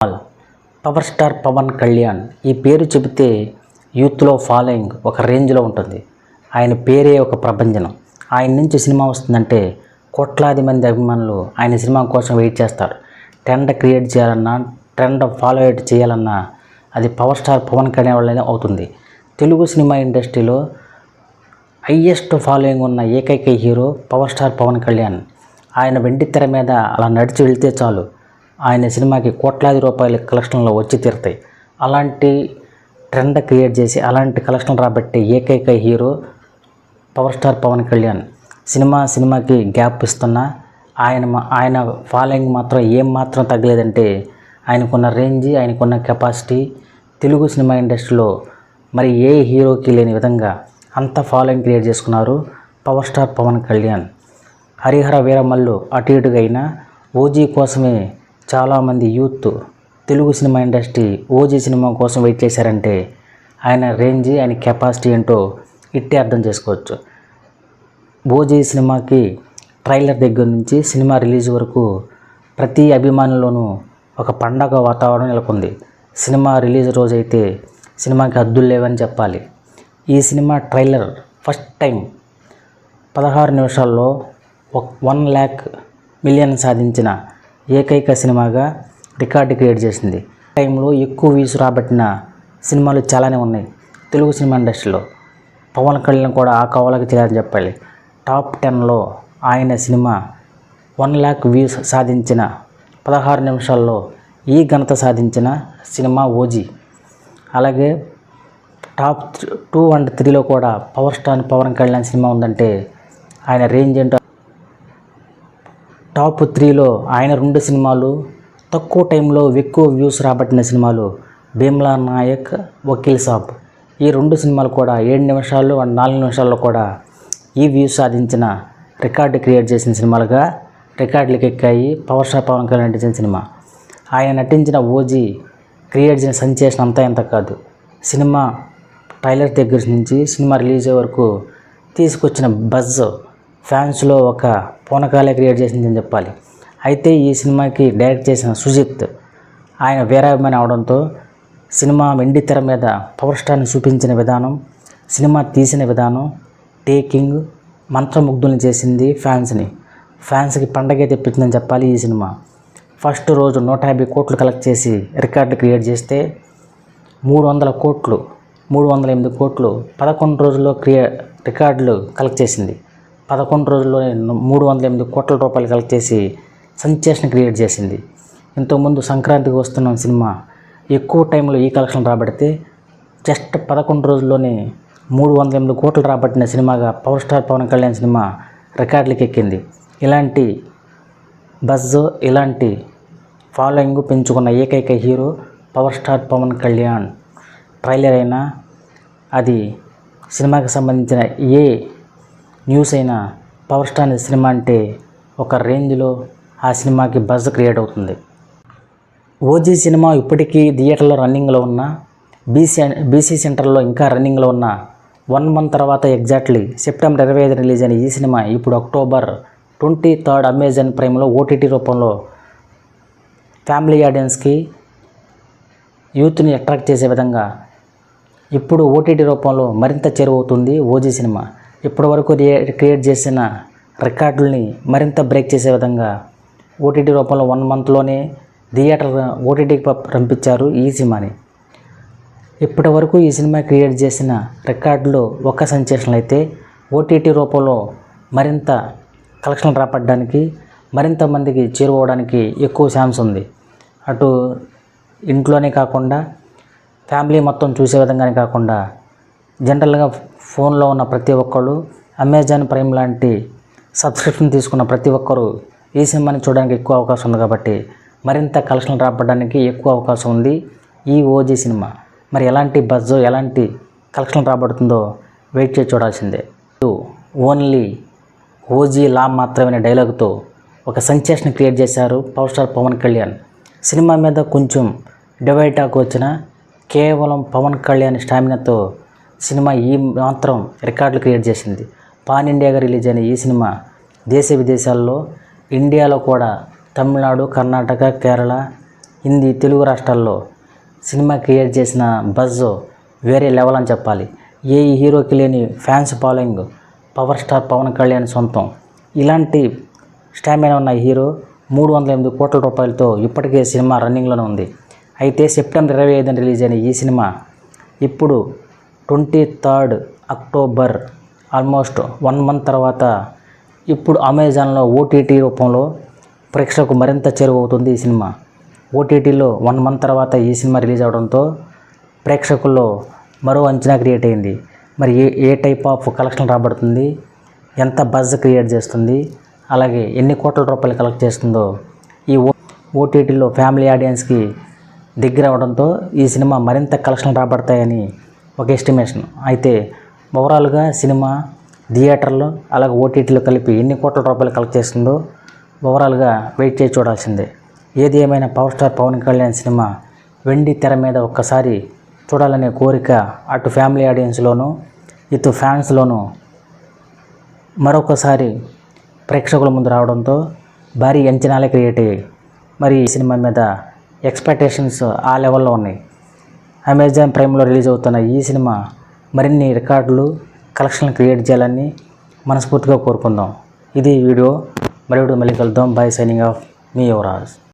Power star Pawan Kalyan ఈ పేరు చెబితే యూత్లో ఫాలోయింగ్ ఒక రేంజ్లో ఉంటుంది. ఆయన పేరే ఒక ప్రభంజనం. ఆయన నుంచి సినిమా వస్తుందంటే కోట్లాది మంది అభిమానులు ఆయన సినిమా కోసం వెయిట్ చేస్తారు. ట్రెండ్ క్రియేట్ చేయాలన్నా, ట్రెండ్ ఫాలో చేయాలన్నా అది పవర్ స్టార్ పవన్ కళ్యాణ్ వల్లనే అవుతుంది. తెలుగు సినిమా ఇండస్ట్రీలో హైయెస్ట్ ఫాలోయింగ్ ఉన్న ఏకైక hero power star Pawan Kalyan. ఆయన వెండి తెర మీద అలా నడిచి వెళ్తే చాలు ఆయన సినిమాకి కోట్లాది రూపాయల కలెక్షన్లు వచ్చి తీరుతాయి. అలాంటి ట్రెండ్ క్రియేట్ చేసి అలాంటి కలెక్షన్లు రాబట్టే ఏకైక hero power star Pawan Kalyan. సినిమాకి గ్యాప్ ఇస్తున్నా ఆయన ఫాలోయింగ్ మాత్రం ఏం మాత్రం తగ్గలేదంటే ఆయనకున్న రేంజ్, ఆయనకున్న కెపాసిటీ తెలుగు సినిమా ఇండస్ట్రీలో మరి ఏ హీరోకి లేని విధంగా అంత ఫాలోయింగ్ క్రియేట్ చేసుకున్నారు పవర్ స్టార్ పవన్ కళ్యాణ్. హరిహర వీరమల్లు అటు ఇటుగా అయినా ఓజీ కోసమే చాలామంది youth Telugu cinema industry OG cinema కోసం వెయిట్ చేశారంటే ఆయన రేంజ్, ఆయన కెపాసిటీ ఏంటో ఇట్టే అర్థం చేసుకోవచ్చు. ఓజీ సినిమాకి ట్రైలర్ దగ్గర నుంచి సినిమా రిలీజ్ వరకు ప్రతి అభిమానుల్లోనూ ఒక పండగ వాతావరణం నెలకొంది. సినిమా రిలీజ్ రోజైతే సినిమాకి హద్దులు లేవని చెప్పాలి. ఈ సినిమా ట్రైలర్ ఫస్ట్ టైం 16 నిమిషాల్లో 1,00,000 సాధించిన ఏకైక సినిమాగా రికార్డు క్రియేట్ చేసింది. టైంలో ఎక్కువ వ్యూస్ రాబట్టిన సినిమాలు చాలానే ఉన్నాయి తెలుగు సినిమా ఇండస్ట్రీలో. పవన్ కళ్యాణ్ కూడా ఆ కవలకి చేయాలని చెప్పాలి. టాప్ 10లో ఆయన సినిమా 1,00,000 వ్యూస్ సాధించిన 16 నిమిషాల్లో ఈ ఘనత సాధించిన సినిమా ఓజీ. అలాగే టాప్ 2 అండ్ 3లో కూడా power star Pawan Kalyan cinema ఉందంటే ఆయన రేంజ్ ఏంటో. టాప్ 3లో ఆయన 2 సినిమాలు తక్కువ టైంలో ఎక్కువ వ్యూస్ రాబట్టిన సినిమాలు భీమ్లా నాయక్, వకీల్ సాబ్. ఈ 2 సినిమాలు కూడా 7 నిమిషాలు అండ్ 4 నిమిషాల్లో కూడా ఈ వ్యూస్ సాధించిన రికార్డు క్రియేట్ చేసిన సినిమాలుగా రికార్డులకు ఎక్కాయి పవర్ స్టార్ పవన్ కళ్యాణ్ నటించిన సినిమా. ఆయన నటించిన ఓజీ క్రియేట్ చేసిన సెన్సేషన్ అంతా ఎంత కాదు. సినిమా ట్రైలర్ దగ్గర నుంచి సినిమా రిలీజ్ అయ్యే వరకు తీసుకొచ్చిన బజ్ ఫ్యాన్స్లో ఒక పూనకాలే క్రియేట్ చేసిందని చెప్పాలి. అయితే ఈ సినిమాకి డైరెక్ట్ చేసిన సుజిత్ ఆయన వీరాభిమాని అవడంతో సినిమా వెండి తెర మీద పవర్ స్టార్ని చూపించిన విధానం, సినిమా తీసిన విధానం, టేకింగ్ మంత్రముగ్ధుల్ని చేసింది ఫ్యాన్స్కి పండగే తెప్పించిందని చెప్పాలి. ఈ సినిమా ఫస్ట్ రోజు 150 కోట్లు కలెక్ట్ చేసి రికార్డు క్రియేట్ చేస్తే 300 కోట్లు 308 కోట్లు 11 రోజుల్లో రికార్డులు కలెక్ట్ చేసింది. 11 రోజుల్లో 308 కోట్ల రూపాయలు కలెక్ట్ చేసి సెన్సేషన్ క్రియేట్ చేసింది. ఇంతకుముందు సంక్రాంతికి వస్తున్న సినిమా ఎక్కువ టైంలో ఈ కలెక్షన్ రాబడితే జస్ట్ 11 రోజుల్లోనే 308 కోట్లు రాబట్టిన సినిమాగా power star Pawan Kalyan cinema రికార్డులకు ఎక్కింది. ఇలాంటి బజ్, ఇలాంటి ఫాలోయింగ్ పెంచుకున్న ఏకైక hero power star Pawan Kalyan. Trailer అయినా, అది సినిమాకి సంబంధించిన ఏ న్యూస్ అయినా పవర్ స్టార్ సినిమా అంటే ఒక రేంజ్లో ఆ సినిమాకి బజ్ క్రియేట్ అవుతుంది. ఓజీ సినిమా ఇప్పటికీ థియేటర్లో రన్నింగ్లో ఉన్న, బీసీ సెంటర్లో ఇంకా రన్నింగ్లో ఉన్న 1 మంత్ తర్వాత ఎగ్జాక్ట్లీ సెప్టెంబర్ 25 రిలీజ్ అయిన ఈ సినిమా ఇప్పుడు అక్టోబర్ 23 అమెజాన్ ప్రైమ్లో ఓటీటీ రూపంలో ఫ్యామిలీ ఆడియన్స్కి, యూత్ని అట్రాక్ట్ చేసే విధంగా ఇప్పుడు ఓటీటీ రూపంలో మరింత చేరువవుతుంది ఓజీ సినిమా. ఇప్పటి వరకు క్రియేట్ చేసిన రికార్డుల్ని మరింత బ్రేక్ చేసే విధంగా ఓటీటీ రూపంలో 1 మంత్లోనే థియేటర్ ఓటీటీకి పంపించారు ఈ సినిమాని. ఇప్పటి వరకు ఈ సినిమా క్రియేట్ చేసిన రికార్డులు ఒక సెన్సేషన్ అయితే ఓటీటీ రూపంలో మరింత కలెక్షన్లు రాపడడానికి, మరింత మందికి చేరువవడానికి ఎక్కువ ఛాన్స్ ఉంది. అటు ఇంట్లోనే కాకుండా ఫ్యామిలీ మొత్తం చూసే విధంగానే కాకుండా జనరల్గా ఫోన్లో ఉన్న ప్రతి ఒక్కరు, అమెజాన్ ప్రైమ్ లాంటి సబ్స్క్రిప్షన్ తీసుకున్న ప్రతి ఒక్కరూ ఈ సినిమాని చూడడానికి ఎక్కువ అవకాశం ఉంది. కాబట్టి మరింత కలెక్షన్లు రాబడడానికి ఎక్కువ అవకాశం ఉంది ఈ ఓజీ సినిమా. మరి ఎలాంటి బజ్, ఎలాంటి కలెక్షన్లు రాబడుతుందో వెయిట్ చేసి చూడాల్సిందే. ఓన్లీ ఓజీ లా మాత్రమే డైలాగ్తో ఒక సెన్సేషన్ క్రియేట్ చేశారు power star Pawan Kalyan. Cinema మీద కొంచెం డివైడ్ టాక్ వచ్చిన కేవలం పవన్ కళ్యాణ్ స్టామినాతో సినిమా ఈ మాత్రం రికార్డులు క్రియేట్ చేసింది. పాన్ ఇండియాగా రిలీజ్ అయిన ఈ సినిమా దేశ విదేశాల్లో, ఇండియాలో కూడా తమిళనాడు, కర్ణాటక, కేరళ, హిందీ, తెలుగు రాష్ట్రాల్లో సినిమా క్రియేట్ చేసిన బజ్ వేరే లెవెల్ అని చెప్పాలి. ఏ హీరోకి లేని fans following power star Pawan Kalyan సొంతం. ఇలాంటి స్టామినా ఉన్న హీరో 308 కోట్ల రూపాయలతో ఇప్పటికే సినిమా రన్నింగ్లోనే ఉంది. అయితే సెప్టెంబర్ 25న రిలీజ్ అయిన ఈ సినిమా ఇప్పుడు 23 అక్టోబర్ ఆల్మోస్ట్ 1 మంత్ తర్వాత ఇప్పుడు అమెజాన్లో ఓటీటీ రూపంలో ప్రేక్షకులకు మరింత చేరువవుతుంది. ఈ సినిమా ఓటీటీలో 1 మంత్ తర్వాత ఈ సినిమా రిలీజ్ అవడంతో ప్రేక్షకుల్లో మరో అంచనా క్రియేట్ అయింది. మరి ఏ టైప్ ఆఫ్ కలెక్షన్ రాబడుతుంది, ఎంత బజ్ క్రియేట్ చేస్తుంది, అలాగే ఎన్ని కోట్ల రూపాయలు కలెక్ట్ చేస్తుందో ఈ ఓటీటీలో ఫ్యామిలీ ఆడియన్స్కి దగ్గర అవడంతో ఈ సినిమా మరింత కలెక్షన్ రాబడతాయని ఒక ఎస్టిమేషన్. అయితే ఓవరాల్గా సినిమా థియేటర్లో అలాగే ఓటీటీలో కలిపి ఎన్ని కోట్ల రూపాయలు కలెక్ట్ చేస్తుందో ఓవరాల్గా వెయిట్ చేసి చూడాల్సిందే. ఏది ఏమైనా power star Pawan Kalyan cinema వెండి తెర మీద ఒక్కసారి చూడాలనే కోరిక అటు ఫ్యామిలీ ఆడియన్స్లోనూ ఇటు ఫ్యాన్స్లోనూ మరొకసారి ప్రేక్షకుల ముందు రావడంతో భారీ అంచనాలే క్రియేట్ అయ్యాయి. మరి ఈ సినిమా మీద ఎక్స్పెక్టేషన్స్ ఆ లెవెల్లో ఉన్నాయి. అమెజాన్ ప్రైమ్లో రిలీజ్ అవుతున్న ఈ సినిమా మరిన్ని రికార్డులు, కలెక్షన్లు క్రియేట్ చేయాలని మనస్ఫూర్తిగా కోరుకుందాం. ఇది వీడియో. మళ్ళీ కలుద్దాం. By, signing off, me Yuvraj.